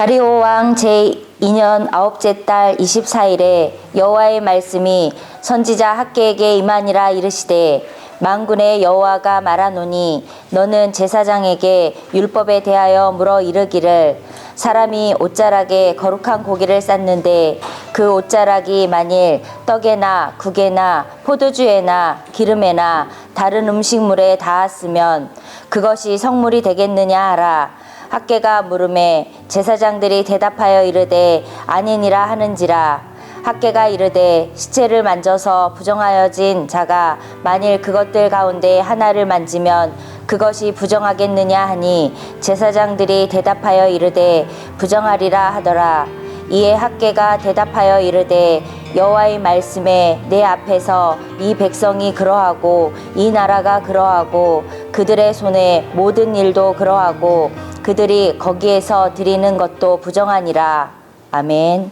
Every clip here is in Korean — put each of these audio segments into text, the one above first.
다리오 왕 제2년 9째 달 24일에 여호와의 말씀이 선지자 학개에게 임하니라. 이르시되 만군의 여호와가 말하노니 너는 제사장에게 율법에 대하여 물어 이르기를 사람이 옷자락에 거룩한 고기를 쌓는데 그 옷자락이 만일 떡에나 국에나 포도주에나 기름에나 다른 음식물에 닿았으면 그것이 성물이 되겠느냐 하라. 학개가 물음에 제사장들이 대답하여 이르되 아니니라 하는지라. 학개가 이르되 시체를 만져서 부정하여진 자가 만일 그것들 가운데 하나를 만지면 그것이 부정하겠느냐 하니 제사장들이 대답하여 이르되 부정하리라 하더라. 이에 학개가 대답하여 이르되 여호와의 말씀에 내 앞에서 이 백성이 그러하고 이 나라가 그러하고 그들의 손에 모든 일도 그러하고 그들이 거기에서 드리는 것도 부정하니라. 아멘.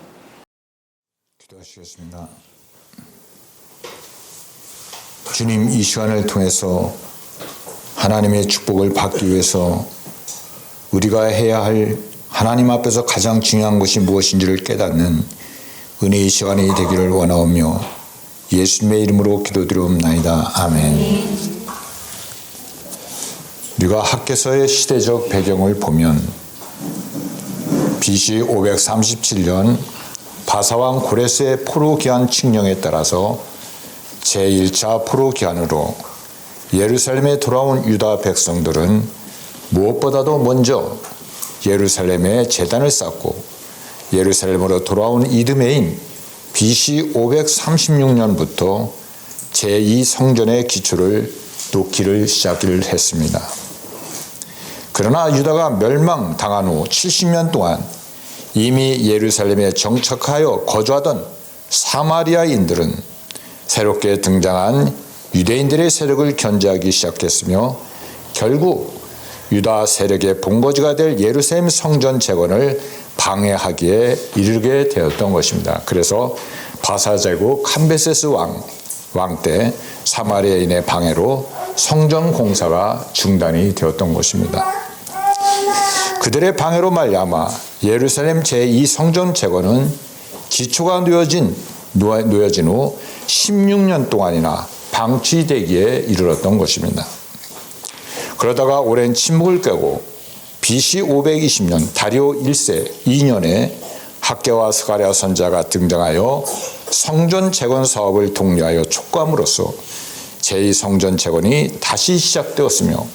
기도하시겠습니다. 주님, 이 시간을 통해서 하나님의 축복을 받기 위해서 우리가 해야 할 하나님 앞에서 가장 중요한 것이 무엇인지를 깨닫는 은혜의 시간이 되기를 원하오며 예수님의 이름으로 기도드리옵나이다. 아멘. 우리가 학개서의 시대적 배경을 보면 BC 537년 바사왕 고레스의 포로 귀환 칙령에 따라서 제1차 포로 귀환으로 예루살렘에 돌아온 유다 백성들은 무엇보다도 먼저 예루살렘에 제단을 쌓고 예루살렘으로 돌아온 이듬해인 BC 536년부터 제2성전의 기초를 놓기를 시작을 했습니다. 그러나 유다가 멸망당한 후 70년 동안 이미 예루살렘에 정착하여 거주하던 사마리아인들은 새롭게 등장한 유대인들의 세력을 견제하기 시작했으며 결국 유다 세력의 본거지가 될 예루살렘 성전 재건을 방해하기에 이르게 되었던 것입니다. 그래서 바사 제국 캄베세스 왕 때 사마리아인의 방해로 성전 공사가 중단이 되었던 것입니다. 그들의 방해로 말미암아 예루살렘 제2성전 재건은 기초가 놓여진 후 16년 동안이나 방치되기에 이르렀던 것입니다. 그러다가 오랜 침묵을 깨고 BC 520년 다리오 1세 2년에 학개와 스가랴 선지자가 등장하여 성전 재건 사업을 독려하여 촉구함으로써 제2성전 재건이 다시 시작되었으며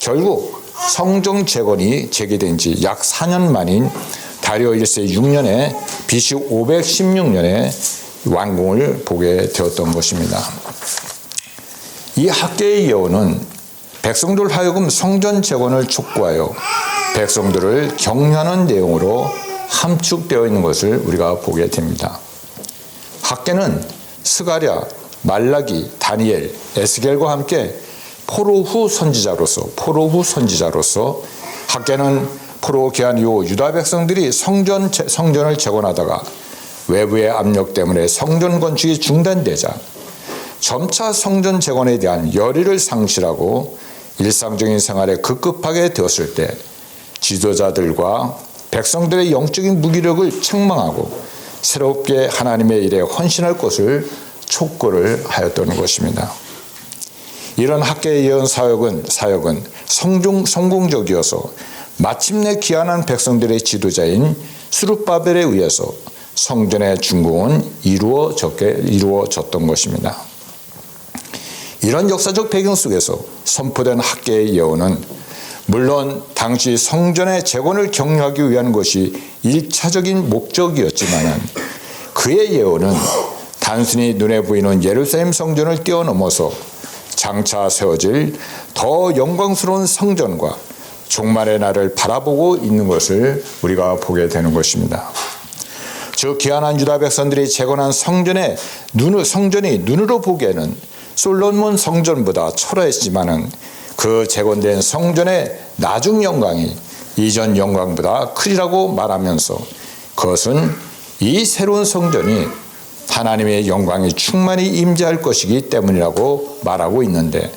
결국 성전 재건이 재개된 지 약 4년 만인 다리오 1세 6년에 BC 516년에 완공을 보게 되었던 것입니다. 이 학개의 예언은 백성들 하여금 성전 재건을 촉구하여 백성들을 격려하는 내용으로 함축되어 있는 것을 우리가 보게 됩니다. 학개는 스가랴, 말라기, 다니엘, 에스겔과 함께 포로 후 선지자로서 학개는 포로 귀환 이후 유다 백성들이 성전을 재건하다가 외부의 압력 때문에 성전 건축이 중단되자 점차 성전 재건에 대한 열의를 상실하고 일상적인 생활에 급급하게 되었을 때 지도자들과 백성들의 영적인 무기력을 책망하고 새롭게 하나님의 일에 헌신할 것을 촉구를 하였던 것입니다. 이런 학개의 예언 사역은 성공적이어서 마침내 귀환한 백성들의 지도자인 스룹바벨에 의해서 성전의 준공은 이루어졌던 것입니다. 이런 역사적 배경 속에서 선포된 학개의 예언은 물론 당시 성전의 재건을 격려하기 위한 것이 1차적인 목적이었지만 그의 예언은 단순히 눈에 보이는 예루살렘 성전을 뛰어넘어서 장차 세워질 더 영광스러운 성전과 종말의 날을 바라보고 있는 것을 우리가 보게 되는 것입니다. 즉 귀환한 유다 백성들이 재건한 성전이 눈으로 보기에는 솔로몬 성전보다 초라했지만은 그 재건된 성전의 나중 영광이 이전 영광보다 크리라고 말하면서 그것은 이 새로운 성전이 하나님의 영광이 충만히 임재할 것이기 때문이라고 말하고 있는데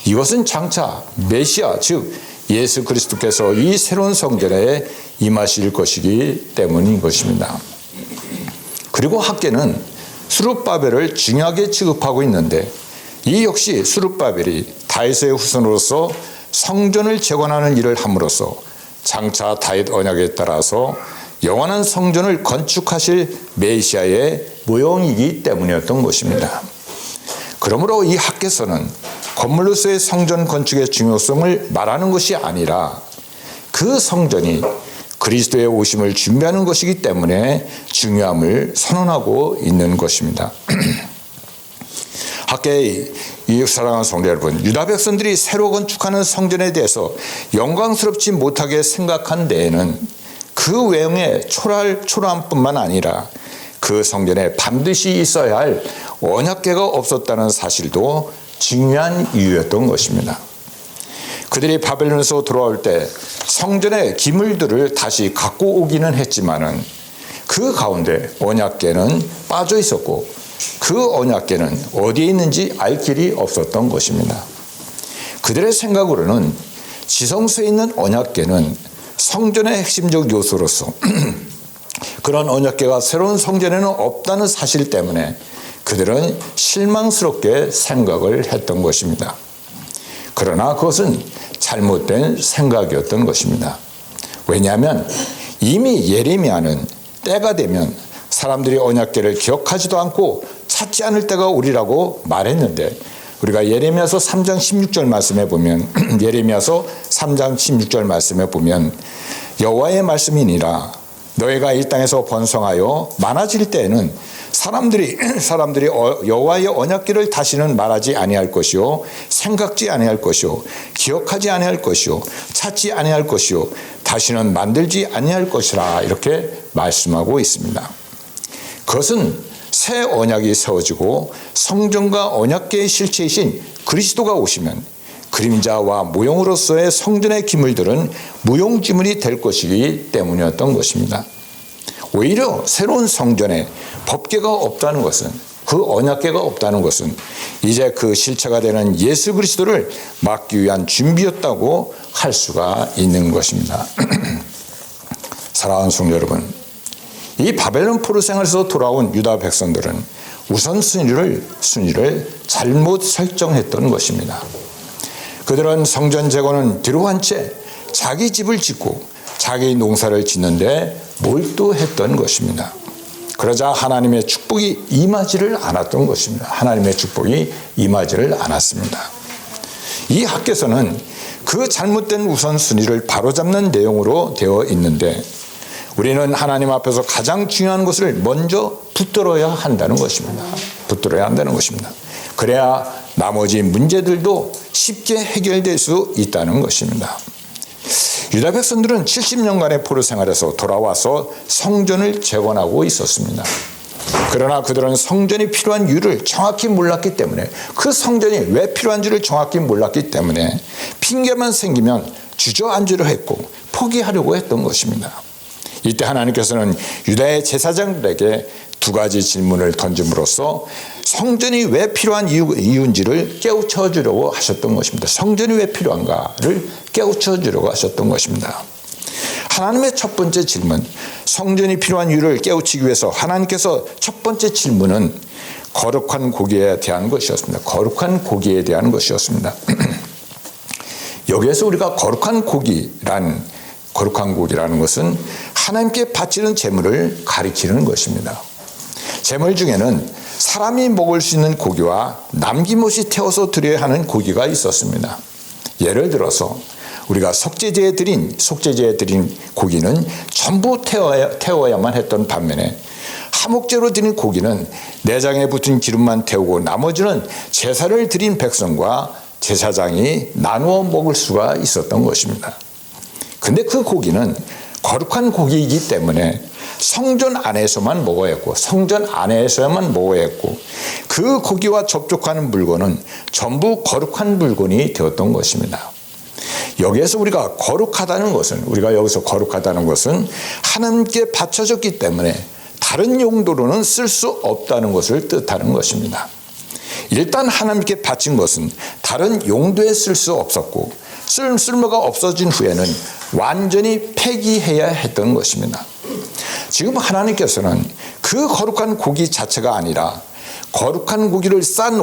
이것은 장차 메시아 즉 예수 그리스도께서 이 새로운 성전에 임하실 것이기 때문인 것입니다. 그리고 학계는 스룹바벨을 중요하게 취급하고 있는데 이 역시 스룹바벨이 다윗의 후손으로서 성전을 재건하는 일을 함으로써 장차 다윗 언약에 따라서 영원한 성전을 건축하실 메시아의 모형이기 때문이었던 것입니다. 그러므로 이 학계서는 건물로서의 성전 건축의 중요성을 말하는 것이 아니라 그 성전이 그리스도의 오심을 준비하는 것이기 때문에 중요함을 선언하고 있는 것입니다. 학계의 이 사랑하는 성도 여러분, 유다 백성들이 새로 건축하는 성전에 대해서 영광스럽지 못하게 생각한 데에는 그 외형의 초라함뿐만 아니라 그 성전에 반드시 있어야 할 언약궤가 없었다는 사실도 중요한 이유였던 것입니다. 그들이 바벨론에서 돌아올 때 성전의 기물들을 다시 갖고 오기는 했지만은 그 가운데 언약궤는 빠져 있었고 그 언약궤는 어디에 있는지 알 길이 없었던 것입니다. 그들의 생각으로는 지성소에 있는 언약궤는 성전의 핵심적 요소로서 그런 언약궤가 새로운 성전에는 없다는 사실 때문에 그들은 실망스럽게 생각을 했던 것입니다. 그러나 그것은 잘못된 생각이었던 것입니다. 왜냐하면 이미 예레미야는 때가 되면 사람들이 언약궤를 기억하지도 않고 찾지 않을 때가 오리라고 말했는데 우리가 예레미야서 3장 16절 말씀에 보면 예레미야서 3장 16절 말씀에 보면 여호와의 말씀이니라 너희가 이 땅에서 번성하여 많아질 때에는 사람들이 여호와의 언약궤를 다시는 말하지 아니할 것이요 생각지 아니할 것이요 기억하지 아니할 것이요 찾지 아니할 것이요 다시는 만들지 아니할 것이라 이렇게 말씀하고 있습니다. 그것은 새 언약이 세워지고 성전과 언약궤의 실체이신 그리스도가 오시면 그림자와 모형으로서의 성전의 기물들은 무용지물이 될 것이기 때문이었던 것입니다. 오히려 새로운 성전에 법궤가 없다는 것은 그 언약궤가 없다는 것은 이제 그 실체가 되는 예수 그리스도를 막기 위한 준비였다고 할 수가 있는 것입니다. 사랑하는 성도 여러분, 이 바벨론 포로 생활에서 돌아온 유다 백성들은 우선순위를 잘못 설정했던 것입니다. 그들은 성전 재건은 뒤로 한 채 자기 집을 짓고 자기 농사를 짓는데 몰두했던 것입니다. 그러자 하나님의 축복이 임하지를 않았던 것입니다. 하나님의 축복이 임하지를 않았습니다. 이 학계서는 그 잘못된 우선순위를 바로잡는 내용으로 되어 있는데 우리는 하나님 앞에서 가장 중요한 것을 먼저 붙들어야 한다는 것입니다. 붙들어야 한다는 것입니다. 그래야 나머지 문제들도 쉽게 해결될 수 있다는 것입니다. 유다 백성들은 70년간의 포로 생활에서 돌아와서 성전을 재건하고 있었습니다. 그러나 그들은 성전이 필요한 이유를 정확히 몰랐기 때문에 그 성전이 왜 필요한지를 정확히 몰랐기 때문에 핑계만 생기면 주저앉으려 했고 포기하려고 했던 것입니다. 이때 하나님께서는 유다의 제사장들에게 두 가지 질문을 던짐으로써 성전이 왜 필요한 이유인지를 깨우쳐 주려고 하셨던 것입니다. 성전이 왜 필요한가를 깨우쳐 주려고 하셨던 것입니다. 하나님의 첫 번째 질문, 성전이 필요한 이유를 깨우치기 위해서 하나님께서 첫 번째 질문은 거룩한 고기에 대한 것이었습니다. 거룩한 고기에 대한 것이었습니다. 여기에서 우리가 거룩한 고기라는 것은 하나님께 바치는 제물을 가리키는 것입니다. 제물 중에는 사람이 먹을 수 있는 고기와 남김없이 태워서 드려야 하는 고기가 있었습니다. 예를 들어서 우리가 속죄제에 드린 고기는 전부 태워야만 했던 반면에 하목제로 드린 고기는 내장에 붙은 기름만 태우고 나머지는 제사를 드린 백성과 제사장이 나누어 먹을 수가 있었던 것입니다. 근데 그 고기는 거룩한 고기이기 때문에 성전 안에서만 먹어야 했고 성전 안에서만 먹어야 했고 그 고기와 접촉하는 물건은 전부 거룩한 물건이 되었던 것입니다. 여기에서 우리가 거룩하다는 것은 하나님께 바쳐졌기 때문에 다른 용도로는 쓸 수 없다는 것을 뜻하는 것입니다. 일단 하나님께 바친 것은 다른 용도에 쓸 수 없었고 쓸모가 없어진 후에는 완전히 폐기해야 했던 것입니다. 지금 하나님께서는 그 거룩한 고기 자체가 아니라 거룩한 고기를 싼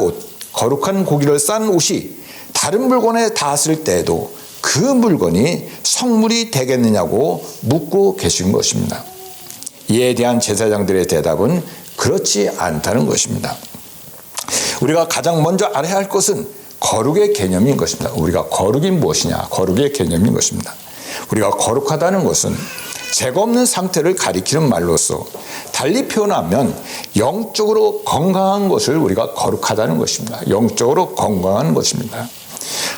옷이 다른 물건에 닿았을 때에도 그 물건이 성물이 되겠느냐고 묻고 계신 것입니다. 이에 대한 제사장들의 대답은 그렇지 않다는 것입니다. 우리가 가장 먼저 알아야 할 것은 거룩의 개념인 것입니다. 우리가 거룩이 무엇이냐? 거룩의 개념인 것입니다. 우리가 거룩하다는 것은 죄가 없는 상태를 가리키는 말로서 달리 표현하면 영적으로 건강한 것을 우리가 거룩하다는 것입니다. 영적으로 건강한 것입니다.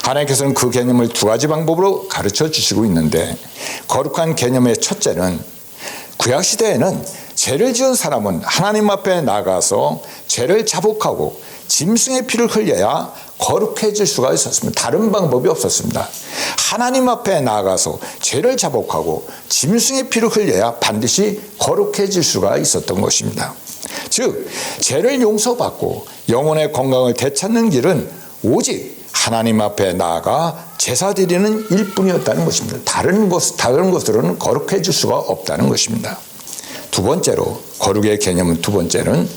하나님께서는 그 개념을 두 가지 방법으로 가르쳐 주시고 있는데, 거룩한 개념의 첫째는 구약시대에는 죄를 지은 사람은 하나님 앞에 나가서 죄를 자복하고 짐승의 피를 흘려야 거룩해질 수가 있었습니다. 다른 방법이 없었습니다. 하나님 앞에 나아가서 죄를 자복하고 짐승의 피를 흘려야 반드시 거룩해질 수가 있었던 것입니다. 즉, 죄를 용서받고 영혼의 건강을 되찾는 길은 오직 하나님 앞에 나아가 제사 드리는 일뿐이었다는 것입니다. 다른 것으로는 거룩해질 수가 없다는 것입니다. 두 번째로, 거룩의 개념은 두 번째는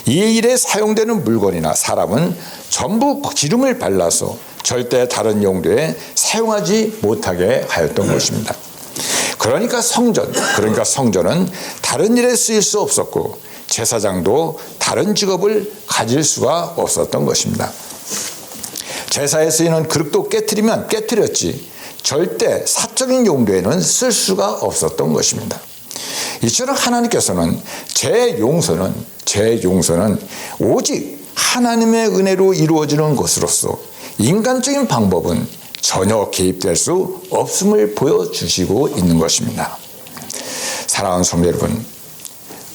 이 일에 사용되는 물건이나 사람은 전부 기름을 발라서 절대 다른 용도에 사용하지 못하게 하였던 것입니다. 그러니까 성전은 다른 일에 쓰일 수 없었고 제사장도 다른 직업을 가질 수가 없었던 것입니다. 제사에 쓰이는 그릇도 깨트리면 깨트렸지 절대 사적인 용도에는 쓸 수가 없었던 것입니다. 이처럼 하나님께서는 제 용서는 오직 하나님의 은혜로 이루어지는 것으로서 인간적인 방법은 전혀 개입될 수 없음을 보여주시고 있는 것입니다. 사랑하는 성도 여러분,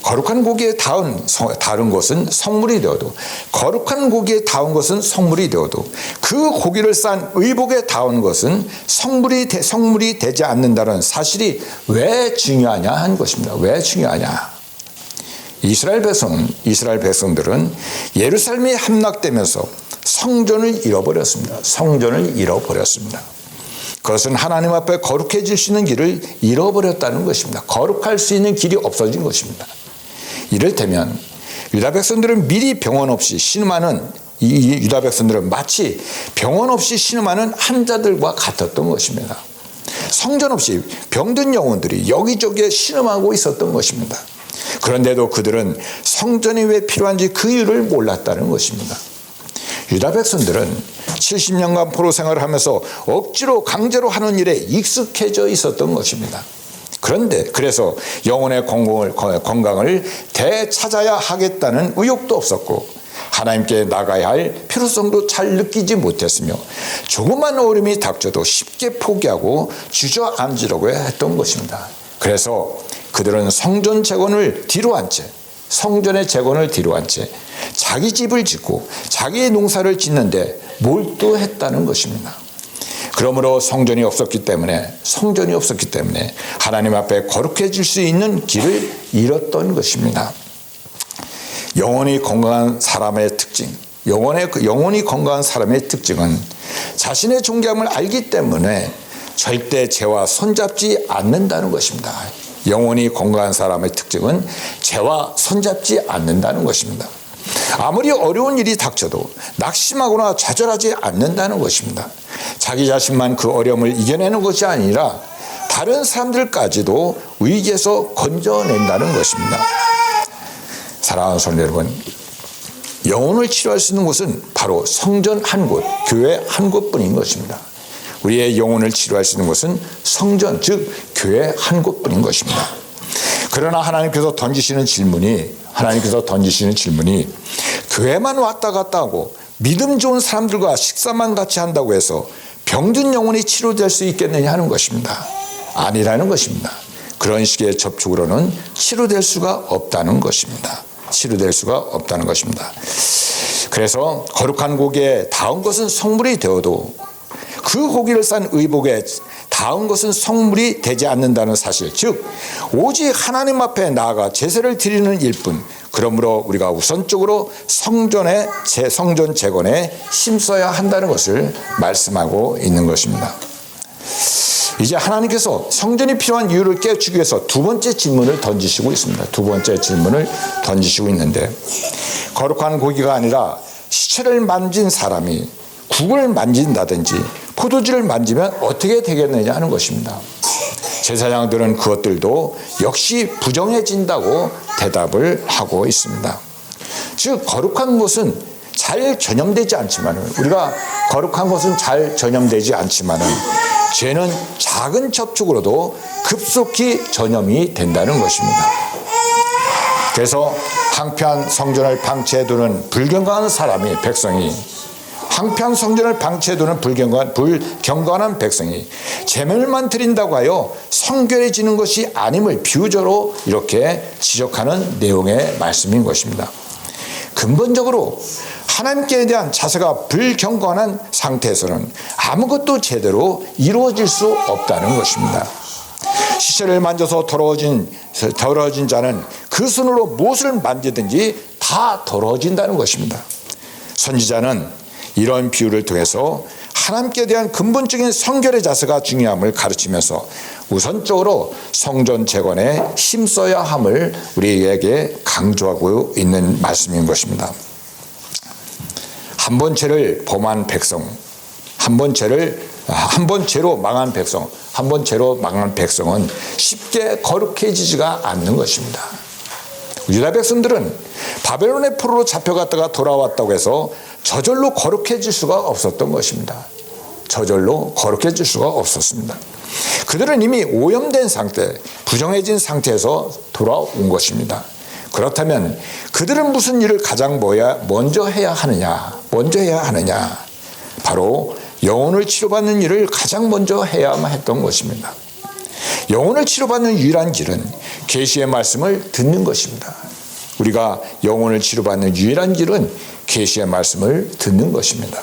거룩한 고기에 다른 것은 성물이 되어도, 거룩한 고기에 닿은 것은 성물이 되어도, 그 고기를 싼 의복에 닿은 것은 성물이 되지 않는다는 사실이 왜 중요하냐 한 것입니다. 왜 중요하냐? 이스라엘 백성들은 예루살렘이 함락되면서 성전을 잃어버렸습니다. 그것은 하나님 앞에 거룩해질 수 있는 길을 잃어버렸다는 것입니다. 거룩할 수 있는 길이 없어진 것입니다. 이를테면 유다 백성들은 미리 병원 없이 신음하는 유다 백성들은 마치 병원 없이 신음하는 환자들과 같았던 것입니다. 성전 없이 병든 영혼들이 여기저기에 신음하고 있었던 것입니다. 그런데도 그들은 성전이 왜 필요한지 그 이유를 몰랐다는 것입니다. 유다 백성들은 70년간 포로 생활을 하면서 억지로 강제로 하는 일에 익숙해져 있었던 것입니다. 그래서 영혼의 건강을 되찾아야 하겠다는 의욕도 없었고 하나님께 나가야 할 필요성도 잘 느끼지 못했으며 조그만 어려움이 닥쳐도 쉽게 포기하고 주저앉으려고 했던 것입니다. 그래서 그들은 성전의 재건을 뒤로 한 채 자기 집을 짓고 자기의 농사를 짓는데 몰두했다는 것입니다. 그러므로 성전이 없었기 때문에 하나님 앞에 거룩해질 수 있는 길을 잃었던 것입니다. 영혼이 건강한 사람의 특징은 자신의 존귀함을 알기 때문에 절대 죄와 손잡지 않는다는 것입니다. 영혼이 건강한 사람의 특징은 죄와 손잡지 않는다는 것입니다. 아무리 어려운 일이 닥쳐도 낙심하거나 좌절하지 않는다는 것입니다. 자기 자신만 그 어려움을 이겨내는 것이 아니라 다른 사람들까지도 위기에서 건져낸다는 것입니다. 사랑하는 성도 여러분, 영혼을 치료할 수 있는 곳은 바로 성전 한 곳, 교회 한 곳뿐인 것입니다. 우리의 영혼을 치료할 수 있는 곳은 성전, 즉 교회 한 곳뿐인 것입니다. 그러나 하나님께서 던지시는 질문이 교회만 왔다 갔다 하고 믿음 좋은 사람들과 식사만 같이 한다고 해서 병든 영혼이 치료될 수 있겠느냐 하는 것입니다. 아니라는 것입니다. 그런 식의 접촉으로는 치료될 수가 없다는 것입니다. 그래서 거룩한 고기에 닿은 것은 성물이 되어도 그 고기를 싼 의복에 닿은 것은 성물이 되지 않는다는 사실, 즉 오직 하나님 앞에 나아가 제사를 드리는 일뿐. 그러므로 우리가 우선적으로 성전 재건에 힘써야 한다는 것을 말씀하고 있는 것입니다. 이제 하나님께서 성전이 필요한 이유를 깨우치기 위해서 두 번째 질문을 던지시고 있습니다. 두 번째 질문을 던지시고 있는데, 거룩한 고기가 아니라 시체를 만진 사람이 국을 만진다든지 포도주를 만지면 어떻게 되겠느냐 하는 것입니다. 제사장들은 그것들도 역시 부정해진다고 대답을 하고 있습니다. 즉 거룩한 것은 잘 전염되지 않지만은, 우리가 거룩한 것은 잘 전염되지 않지만은 죄는 작은 접촉으로도 급속히 전염이 된다는 것입니다. 그래서 황폐한 성전을 방치해두는 불경건한 사람이, 백성이, 황폐한 성전을 방치해두는 불경건한 백성이 제물만 드린다고 하여 성결해지는 것이 아님을 비유적으로 이렇게 지적하는 내용의 말씀인 것입니다. 근본적으로 하나님께 대한 자세가 불경건한 상태에서는 아무것도 제대로 이루어질 수 없다는 것입니다. 시체를 만져서 더러워진 자는 그 손으로 무엇을 만지든지 다 더러워진다는 것입니다. 선지자는 이런 비유를 통해서 하나님께 대한 근본적인 성결의 자세가 중요함을 가르치면서 우선적으로 성전 재건에 힘써야 함을 우리에게 강조하고 있는 말씀인 것입니다. 한 번 죄를 범한 백성, 한 번 죄로 망한 백성은 쉽게 거룩해지지가 않는 것입니다. 유다 백성들은 바벨론의 포로로 잡혀갔다가 돌아왔다고 해서 저절로 거룩해질 수가 없었던 것입니다. 저절로 거룩해질 수가 없었습니다. 그들은 이미 오염된 상태, 부정해진 상태에서 돌아온 것입니다. 그렇다면 그들은 무슨 일을 가장 먼저 해야 하느냐? 바로 영혼을 치료받는 일을 가장 먼저 해야만 했던 것입니다. 영혼을 치료받는 유일한 길은 계시의 말씀을 듣는 것입니다. 우리가 영혼을 치료받는 유일한 길은 계시의 말씀을 듣는 것입니다.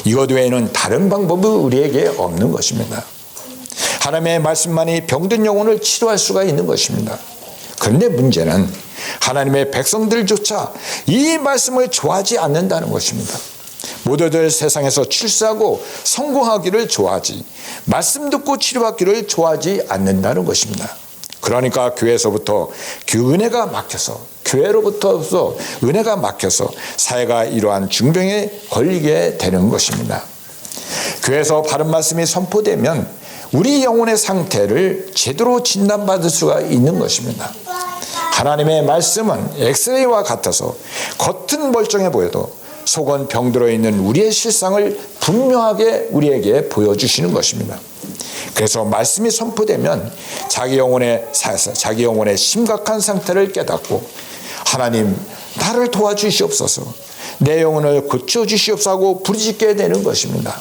이것 외에는 다른 방법이 우리에게 없는 것입니다. 하나님의 말씀만이 병든 영혼을 치료할 수가 있는 것입니다. 그런데 문제는 하나님의 백성들조차 이 말씀을 좋아하지 않는다는 것입니다. 모두들 세상에서 출세하고 성공하기를 좋아하지, 말씀 듣고 치료받기를 좋아하지 않는다는 것입니다. 그러니까 교회로부터 은혜가 막혀서 사회가 이러한 중병에 걸리게 되는 것입니다. 교회에서 바른 말씀이 선포되면 우리 영혼의 상태를 제대로 진단받을 수가 있는 것입니다. 하나님의 말씀은 엑스레이와 같아서 겉은 멀쩡해 보여도 속은 병들어 있는 우리의 실상을 분명하게 우리에게 보여주시는 것입니다. 그래서 말씀이 선포되면 자기 영혼의 심각한 상태를 깨닫고, 하나님 나를 도와주시옵소서, 내 영혼을 고쳐주시옵소서 하고 부르짖게 되는 것입니다.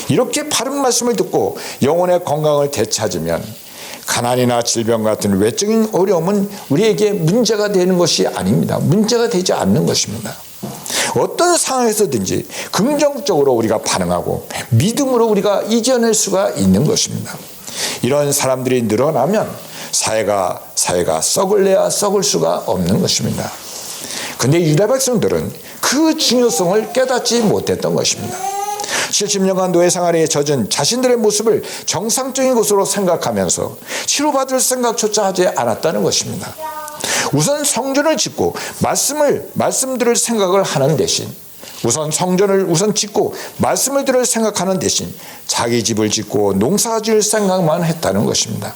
이렇게 바른 말씀을 듣고 영혼의 건강을 되찾으면 가난이나 질병 같은 외적인 어려움은 우리에게 문제가 되는 것이 아닙니다. 문제가 되지 않는 것입니다. 어떤 상황에서든지 긍정적으로 우리가 반응하고 믿음으로 우리가 이겨낼 수가 있는 것입니다. 이런 사람들이 늘어나면 사회가 썩을래야 썩을 수가 없는 것입니다. 그런데 유다 백성들은 그 중요성을 깨닫지 못했던 것입니다. 70년간 노예 생활에 젖은 자신들의 모습을 정상적인 것으로 생각하면서 치료받을 생각조차 하지 않았다는 것입니다. 우선 성전을 짓고 말씀 들을 생각을 하는 대신, 성전을 짓고 말씀을 들을 생각하는 대신 자기 집을 짓고 농사 지을 생각만 했다는 것입니다.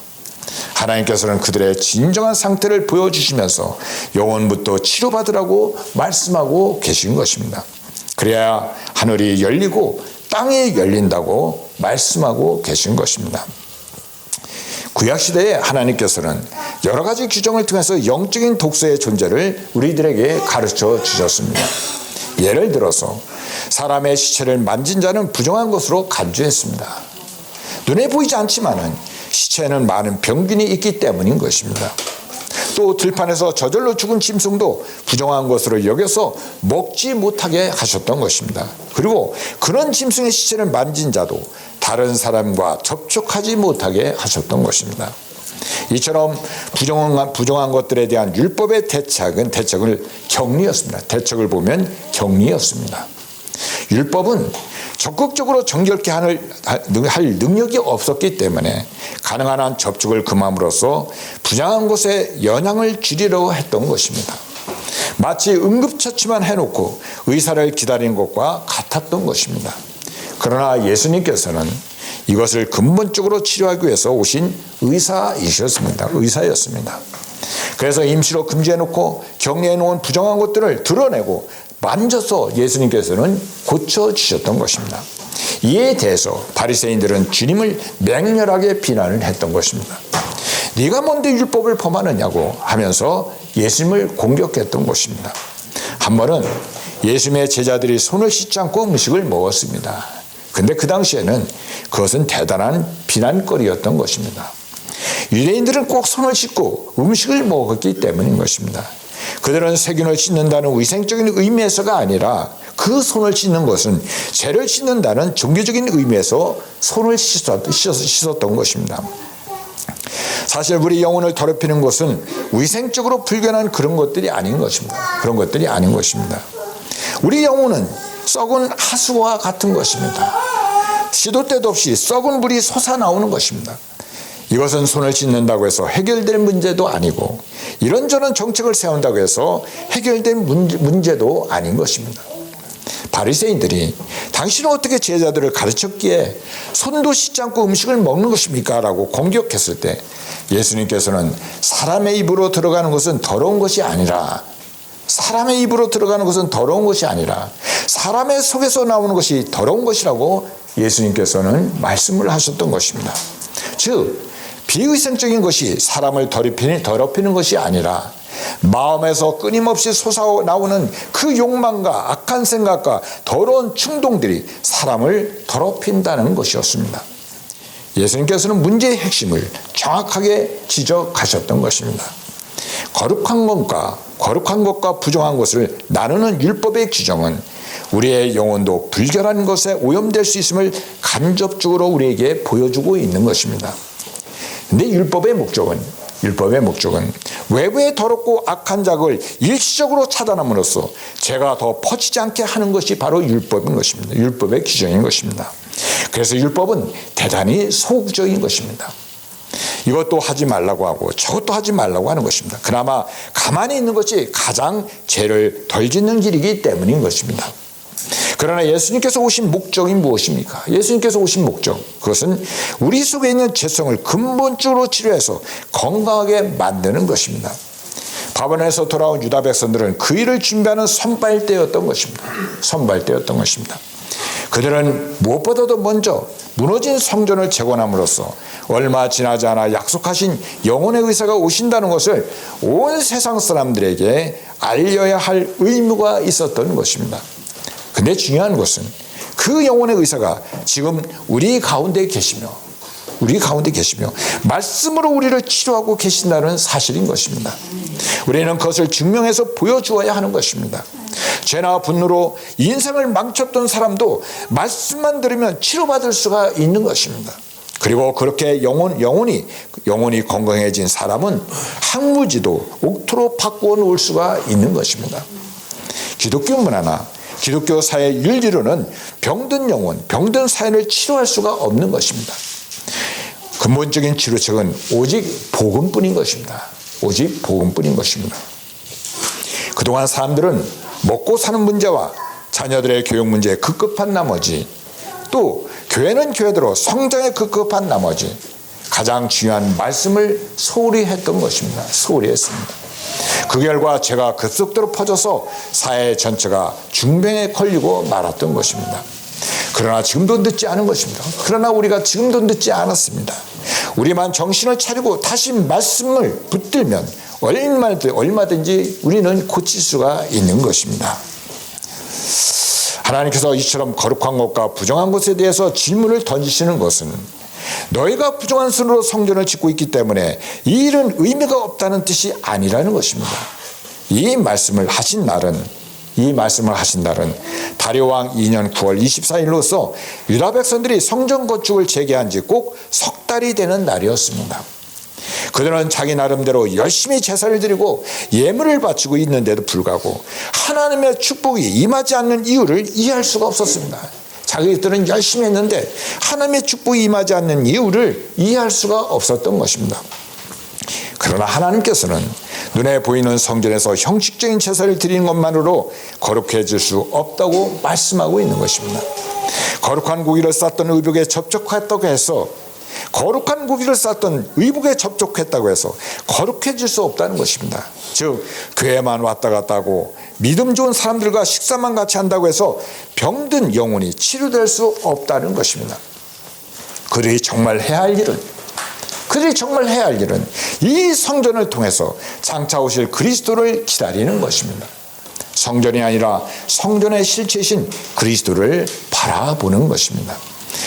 하나님께서는 그들의 진정한 상태를 보여주시면서 영혼부터 치료받으라고 말씀하고 계신 것입니다. 그래야 하늘이 열리고 땅이 열린다고 말씀하고 계신 것입니다. 구약시대에 하나님께서는 여러 가지 규정을 통해서 영적인 독소의 존재를 우리들에게 가르쳐 주셨습니다. 예를 들어서 사람의 시체를 만진 자는 부정한 것으로 간주했습니다. 눈에 보이지 않지만은 시체에는 많은 병균이 있기 때문인 것입니다. 또 들판에서 저절로 죽은 짐승도 부정한 것으로 여겨서 먹지 못하게 하셨던 것입니다. 그리고 그런 짐승의 시체를 만진 자도 다른 사람과 접촉하지 못하게 하셨던 것입니다. 이처럼 부정한 것들에 대한 율법의 대책을 격리였습니다. 대책을 보면 격리였습니다. 율법은 적극적으로 정결케 할 능력이 없었기 때문에 가능한 한 접촉을 금함으로써 부정한 곳에 영향을 주리려고 했던 것입니다. 마치 응급처치만 해놓고 의사를 기다리는 것과 같았던 것입니다. 그러나 예수님께서는 이것을 근본적으로 치료하기 위해서 오신 의사였습니다. 그래서 임시로 금지해놓고 격리해놓은 부정한 것들을 드러내고 만져서 예수님께서는 고쳐주셨던 것입니다. 이에 대해서 바리새인들은 주님을 맹렬하게 비난을 했던 것입니다. 네가 뭔데 율법을 범하느냐고 하면서 예수님을 공격했던 것입니다. 한 번은 예수님의 제자들이 손을 씻지 않고 음식을 먹었습니다. 근데 그 당시에는 그것은 대단한 비난거리였던 것입니다. 유대인들은 꼭 손을 씻고 음식을 먹었기 때문인 것입니다. 그들은 세균을 씻는다는 위생적인 의미에서가 아니라 그 손을 씻는 것은 죄를 씻는다는 종교적인 의미에서 손을 씻었던 것입니다. 사실 우리 영혼을 더럽히는 것은 위생적으로 불견한 그런 것들이 아닌 것입니다. 우리 영혼은 썩은 하수와 같은 것입니다. 시도 때도 없이 썩은 물이 솟아나오는 것입니다. 이것은 손을 씻는다고 해서 해결될 문제도 아니고 이런저런 정책을 세운다고 해서 해결된 문제도 아닌 것입니다. 바리새인들이 당신은 어떻게 제자들을 가르쳤기에 손도 씻지 않고 음식을 먹는 것입니까? 라고 공격했을 때 예수님께서는 사람의 입으로 들어가는 것은 더러운 것이 아니라 사람의 속에서 나오는 것이 더러운 것이라고 예수님께서는 말씀을 하셨던 것입니다. 즉 비위생적인 것이 사람을 더럽히는 것이 아니라 마음에서 끊임없이 솟아나오는 그 욕망과 악한 생각과 더러운 충동들이 사람을 더럽힌다는 것이었습니다. 예수님께서는 문제의 핵심을 정확하게 지적하셨던 것입니다. 거룩한 것과 부정한 것을 나누는 율법의 규정은 우리의 영혼도 불결한 것에 오염될 수 있음을 간접적으로 우리에게 보여주고 있는 것입니다. 근데 율법의 목적은 외부의 더럽고 악한 자극을 일시적으로 차단함으로써 죄가 더 퍼지지 않게 하는 것이 바로 율법인 것입니다. 율법의 규정인 것입니다. 그래서 율법은 대단히 소극적인 것입니다. 이것도 하지 말라고 하고 저것도 하지 말라고 하는 것입니다. 그나마 가만히 있는 것이 가장 죄를 덜 짓는 길이기 때문인 것입니다. 그러나 예수님께서 오신 목적이 무엇입니까? 예수님께서 오신 목적, 그것은 우리 속에 있는 죄성을 근본적으로 치료해서 건강하게 만드는 것입니다. 바벨론에서 돌아온 유다 백성들은 그 일을 준비하는 선발대였던 것입니다. 그들은 무엇보다도 먼저 무너진 성전을 재건함으로써 얼마 지나지 않아 약속하신 영혼의 의사가 오신다는 것을 온 세상 사람들에게 알려야 할 의무가 있었던 것입니다. 근데 중요한 것은 그 영혼의 의사가 지금 우리 가운데 계시며 말씀으로 우리를 치료하고 계신다는 사실인 것입니다. 우리는 그것을 증명해서 보여주어야 하는 것입니다. 죄나 분노로 인생을 망쳤던 사람도 말씀만 들으면 치료받을 수가 있는 것입니다. 그리고 그렇게 영혼이 건강해진 사람은 항무지도 옥토로 바꾸어 놓을 수가 있는 것입니다. 기독교 문화나 기독교 사회 윤리로는 병든 영혼, 병든 사연을 치료할 수가 없는 것입니다. 근본적인 치료책은 오직 복음뿐인 것입니다. 그동안 사람들은 먹고 사는 문제와 자녀들의 교육 문제에 급급한 나머지, 또 교회는 교회대로 성장에 급급한 나머지 가장 중요한 말씀을 소홀히 했던 것입니다. 그 결과 죄가 급속도로 퍼져서 사회 전체가 중병에 걸리고 말았던 것입니다. 그러나 지금도 늦지 않은 것입니다. 우리가 지금도 늦지 않았습니다. 우리만 정신을 차리고 다시 말씀을 붙들면 얼마든지 우리는 고칠 수가 있는 것입니다. 하나님께서 이처럼 거룩한 것과 부정한 것에 대해서 질문을 던지시는 것은 너희가 부정한 손으로 성전을 짓고 있기 때문에 이 일은 의미가 없다는 뜻이 아니라는 것입니다. 이 말씀을 하신 날은 다리오왕 2년 9월 24일로서 유다 백성들이 성전 건축을 재개한 지 꼭 석 달이 되는 날이었습니다. 그들은 자기 나름대로 열심히 제사를 드리고 예물을 바치고 있는데도 불구하고 하나님의 축복이 임하지 않는 이유를 이해할 수가 없었습니다. 자기들은 열심히 했는데 하나님의 축복이 임하지 않는 이유를 이해할 수가 없었던 것입니다. 그러나 하나님께서는 눈에 보이는 성전에서 형식적인 제사를 드리는 것만으로 거룩해질 수 없다고 말씀하고 있는 것입니다. 거룩한 고기를 쌓던 의복에 접촉했다고 해서 거룩한 고기를 쌓던 의복에 접촉했다고 해서 거룩해질 수 없다는 것입니다. 즉 교회만 왔다 갔다 하고 믿음 좋은 사람들과 식사만 같이 한다고 해서 병든 영혼이 치료될 수 없다는 것입니다. 그들이 정말 해야 할 일은 이 성전을 통해서 장차 오실 그리스도를 기다리는 것입니다. 성전이 아니라 성전의 실체이신 그리스도를 바라보는 것입니다.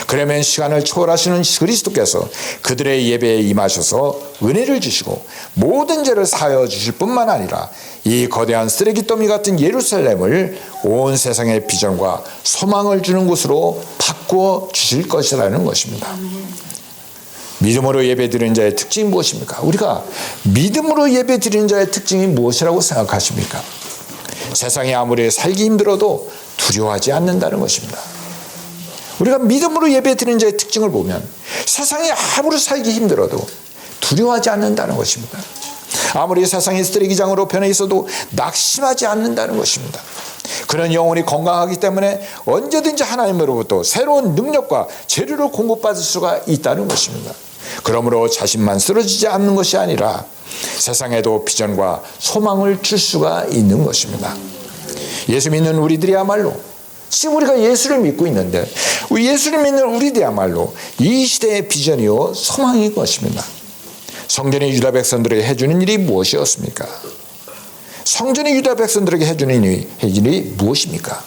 그러면 시간을 초월하시는 그리스도께서 그들의 예배에 임하셔서 은혜를 주시고 모든 죄를 사하여 주실 뿐만 아니라 이 거대한 쓰레기 더미 같은 예루살렘을 온 세상의 비전과 소망을 주는 곳으로 바꾸어 주실 것이라는 것입니다. 믿음으로 예배드리는 자의 특징이 무엇입니까? 우리가 믿음으로 예배드리는 자의 특징이 무엇이라고 생각하십니까? 세상에 아무리 살기 힘들어도 두려워하지 않는다는 것입니다. 우리가 믿음으로 예배드리는 자의 특징을 보면 세상에 아무리 살기 힘들어도 두려워하지 않는다는 것입니다. 아무리 세상이 쓰레기장으로 변해 있어도 낙심하지 않는다는 것입니다. 그런 영혼이 건강하기 때문에 언제든지 하나님으로부터 새로운 능력과 재료를 공급받을 수가 있다는 것입니다. 그러므로 자신만 쓰러지지 않는 것이 아니라 세상에도 비전과 소망을 줄 수가 있는 것입니다. 예수 믿는 우리들이야말로 지금 우리가 예수를 믿고 있는데 예수를 믿는 우리들이야말로 이 시대의 비전이요 소망인 것입니다. 성전이 유다 백성들에게 해주는 일이 무엇이었습니까? 성전이 유다 백성들에게 해주는 일이 무엇입니까?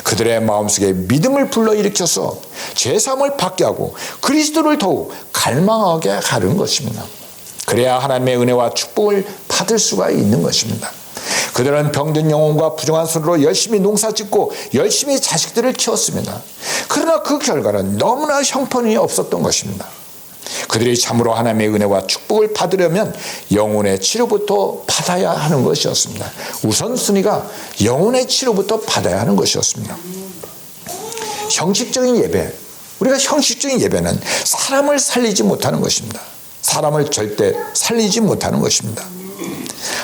그들의 마음속에 믿음을 불러일으켜서 죄사함을 받게 하고 그리스도를 더욱 갈망하게 하는 것입니다. 그래야 하나님의 은혜와 축복을 받을 수가 있는 것입니다. 그들은 병든 영혼과 부정한 손으로 열심히 농사짓고 열심히 자식들을 키웠습니다. 그러나 그 결과는 너무나 형편이 없었던 것입니다. 그들이 참으로 하나님의 은혜와 축복을 받으려면 영혼의 치료부터 받아야 하는 것이었습니다. 우선순위가 영혼의 치료부터 받아야 하는 것이었습니다. 형식적인 예배, 우리가 형식적인 예배는 사람을 살리지 못하는 것입니다. 사람을 절대 살리지 못하는 것입니다.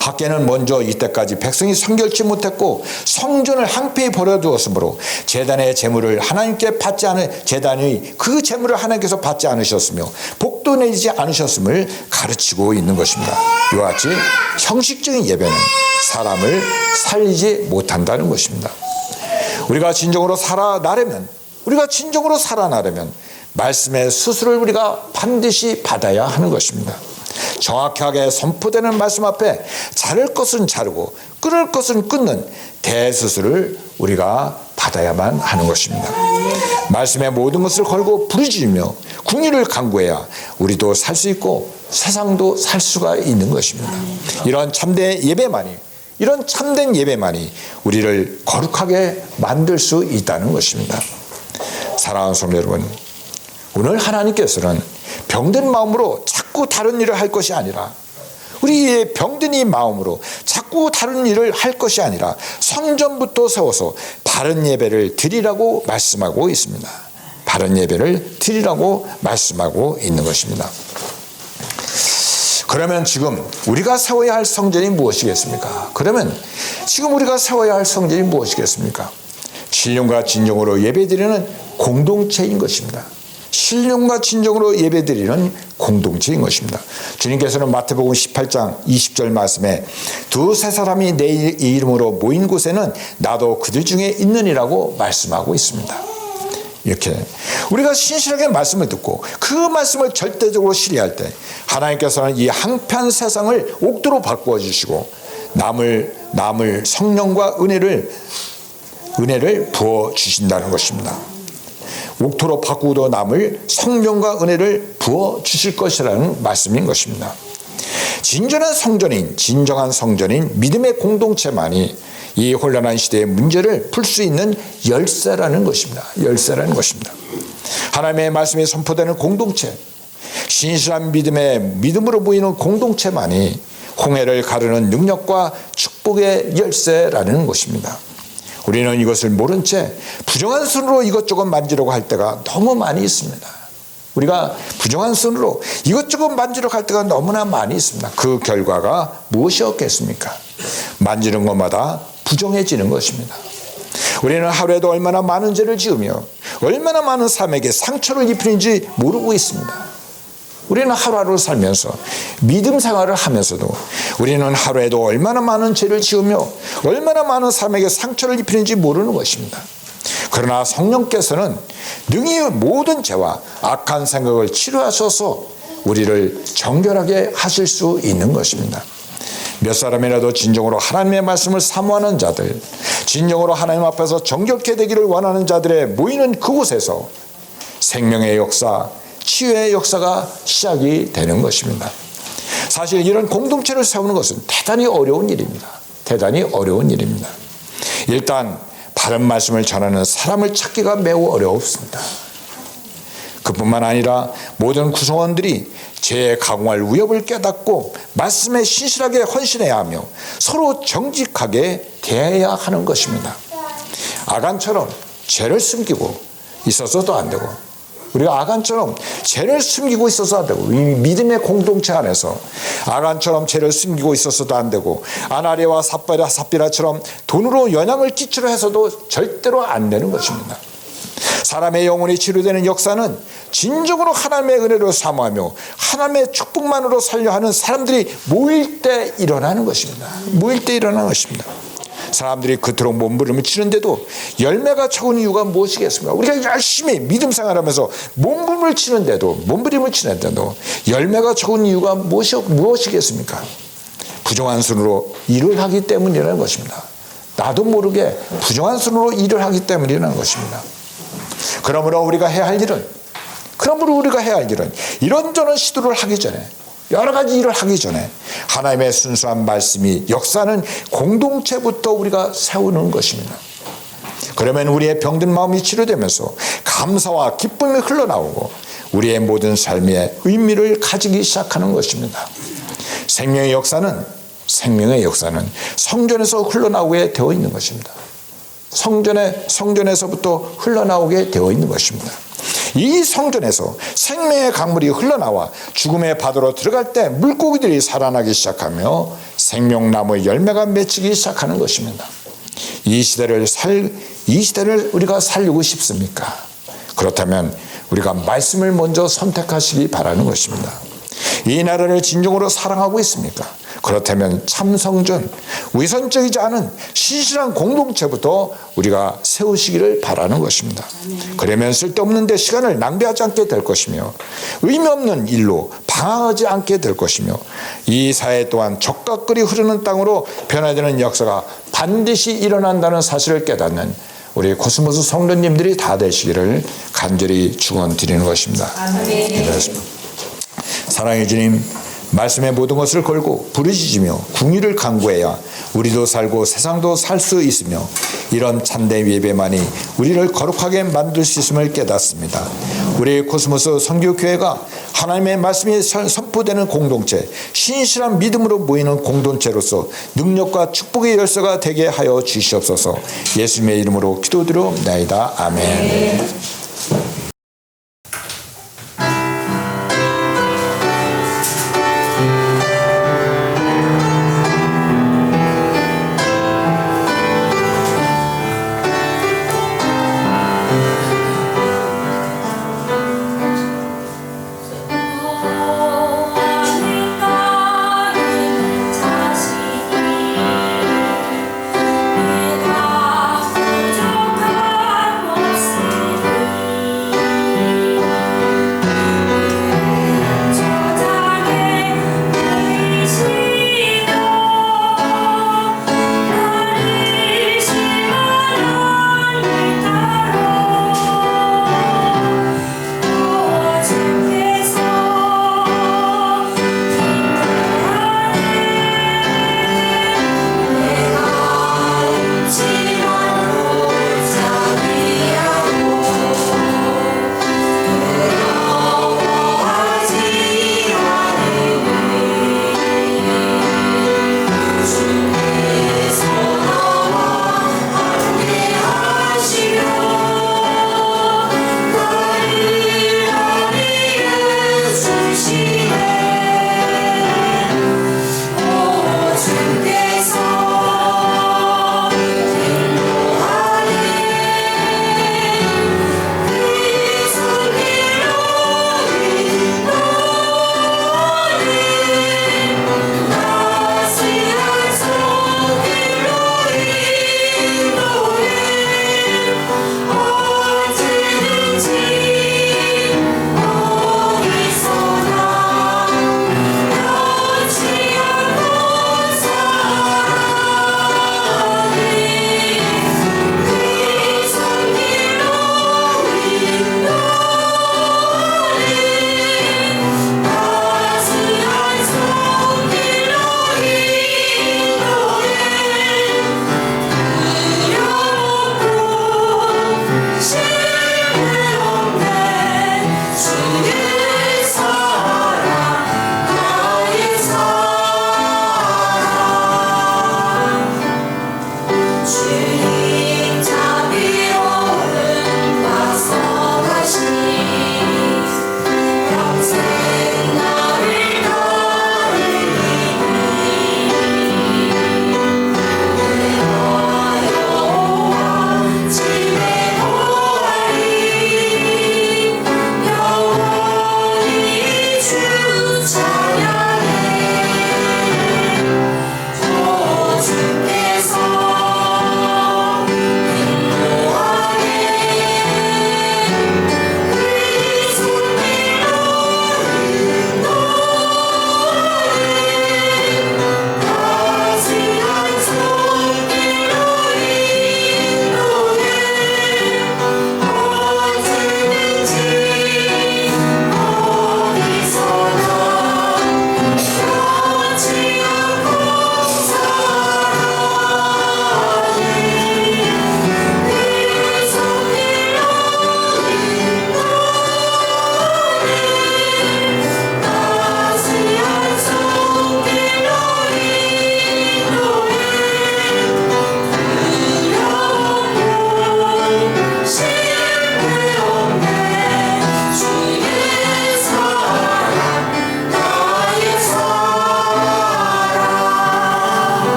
학계는 먼저 이때까지 백성이 성결치 못했고 성전을 황폐히 버려두었으므로 제단의 제물을 하나님께 받지 않은 제단의 그 제물을 하나님께서 받지 않으셨으며 복도 내지 않으셨음을 가르치고 있는 것입니다. 이와 같이 형식적인 예배는 사람을 살리지 못한다는 것입니다. 우리가 진정으로 살아나려면 말씀의 수술을 우리가 반드시 받아야 하는 것입니다. 정확하게 선포되는 말씀 앞에 자를 것은 자르고 끊을 것은 끊는 대수술을 우리가 받아야만 하는 것입니다. 말씀의 모든 것을 걸고 부르짖으며 궁유를 간구해야 우리도 살 수 있고 세상도 살 수가 있는 것입니다. 이런 참된 예배만이 우리를 거룩하게 만들 수 있다는 것입니다. 사랑하는 성도 여러분, 오늘 하나님께서는 병든 마음으로 자꾸 다른 일을 할 것이 아니라 우리의 병든 이 마음으로 자꾸 다른 일을 할 것이 아니라 성전부터 세워서 바른 예배를 드리라고 말씀하고 있습니다. 바른 예배를 드리라고 말씀하고 있는 것입니다. 그러면 지금 우리가 세워야 할 성전이 무엇이겠습니까? 신령과 진정으로 예배드리는 공동체인 것입니다. 신령과 진정으로 예배드리는 공동체인 것입니다. 주님께서는 마태복음 18장 20절 말씀에 두세 사람이 내 이름으로 모인 곳에는 나도 그들 중에 있느니라고 말씀하고 있습니다. 이렇게 우리가 신실하게 말씀을 듣고 그 말씀을 절대적으로 실행할 때 하나님께서는 이 한편 세상을 옥도로 바꾸어 주시고 남을 성령과 은혜를 부어 주신다는 것입니다. 옥토로 바꾸고도 남을 성령과 은혜를 부어 주실 것이라는 말씀인 것입니다. 진정한 성전인 믿음의 공동체만이 이 혼란한 시대의 문제를 풀 수 있는 열쇠라는 것입니다. 하나님의 말씀이 선포되는 공동체, 신실한 믿음으로 보이는 공동체만이 홍해를 가르는 능력과 축복의 열쇠라는 것입니다. 우리는 이것을 모른 채 부정한 손으로 이것저것 만지려고 할 때가 너무 많이 있습니다. 우리가 부정한 손으로 이것저것 만지려고 할 때가 너무나 많이 있습니다. 그 결과가 무엇이었겠습니까? 만지는 것마다 부정해지는 것입니다. 우리는 하루에도 얼마나 많은 죄를 지으며 얼마나 많은 사람에게 상처를 입히는지 모르고 있습니다. 우리는 하루하루 살면서 믿음 생활을 하면서도 우리는 하루에도 얼마나 많은 죄를 지으며 얼마나 많은 사람에게 상처를 입히는지 모르는 것입니다. 그러나 성령께서는 능히 모든 죄와 악한 생각을 치료하셔서 우리를 정결하게 하실 수 있는 것입니다. 몇 사람이라도 진정으로 하나님의 말씀을 사모하는 자들, 진정으로 하나님 앞에서 정결케 되기를 원하는 자들의 모이는 그곳에서 생명의 역사, 치유의 역사가 시작이 되는 것입니다. 사실 이런 공동체를 세우는 것은 대단히 어려운 일입니다. 대단히 어려운 일입니다. 일단 바른 말씀을 전하는 사람을 찾기가 매우 어렵습니다. 그뿐만 아니라 모든 구성원들이 죄에 가공할 위협을 깨닫고 말씀에 신실하게 헌신해야 하며 서로 정직하게 대해야 하는 것입니다. 아간처럼 죄를 숨기고 있어서도 안 되고, 우리가 아간처럼 죄를 숨기고 있어서 안 되고, 이 믿음의 공동체 안에서 아간처럼 죄를 숨기고 있어서도 안 되고, 아나리아와 삽비라처럼 돈으로 연양을 끼치려 해서도 절대로 안 되는 것입니다. 사람의 영혼이 치료되는 역사는 진정으로 하나님의 은혜로 사모하며 하나님의 축복만으로 살려 하는 사람들이 모일 때 일어나는 것입니다. 모일 때 일어나는 것입니다. 사람들이 그토록 몸부림을 치는데도 열매가 적은 이유가 무엇이겠습니까? 우리가 열심히 믿음 생활하면서 몸부림을 치는데도 열매가 적은 이유가 무엇이겠습니까? 부정한 손으로 일을 하기 때문이라는 것입니다. 나도 모르게 부정한 손으로 일을 하기 때문이라는 것입니다. 그러므로 우리가 해야 할 일은 이런저런 시도를 하기 전에, 여러 가지 일을 하기 전에 하나님의 순수한 말씀이 역사하는 공동체부터 우리가 세우는 것입니다. 그러면 우리의 병든 마음이 치료되면서 감사와 기쁨이 흘러나오고 우리의 모든 삶의 의미를 가지기 시작하는 것입니다. 생명의 역사는 성전에서 흘러나오게 되어 있는 것입니다. 성전에서부터 흘러나오게 되어 있는 것입니다. 이 성전에서 생명의 강물이 흘러나와 죽음의 바다로 들어갈 때 물고기들이 살아나기 시작하며 생명나무의 열매가 맺히기 시작하는 것입니다. 이 시대를 우리가 살리고 싶습니까? 그렇다면 우리가 말씀을 먼저 선택하시기 바라는 것입니다. 이 나라를 진정으로 사랑하고 있습니까? 그렇다면 참성전, 위선적이지 않은 신실한 공동체부터 우리가 세우시기를 바라는 것입니다. 그러면 쓸데없는 데 시간을 낭비하지 않게 될 것이며 의미 없는 일로 방황하지 않게 될 것이며 이 사회 또한 적각거리 흐르는 땅으로 변화되는 역사가 반드시 일어난다는 사실을 깨닫는 우리 코스모스 성도님들이 다 되시기를 간절히 축원드리는 것입니다. 기도하겠습니다. 사랑의 주님, 말씀의 모든 것을 걸고 부르짖으며 궁의를 간구해야 우리도 살고 세상도 살 수 있으며 이런 참된 예배만이 우리를 거룩하게 만들 수 있음을 깨닫습니다. 우리 코스모스 선교교회가 하나님의 말씀이 선포되는 공동체, 신실한 믿음으로 모이는 공동체로서 능력과 축복의 열쇠가 되게 하여 주시옵소서. 예수님의 이름으로 기도드리옵나이다. 아멘.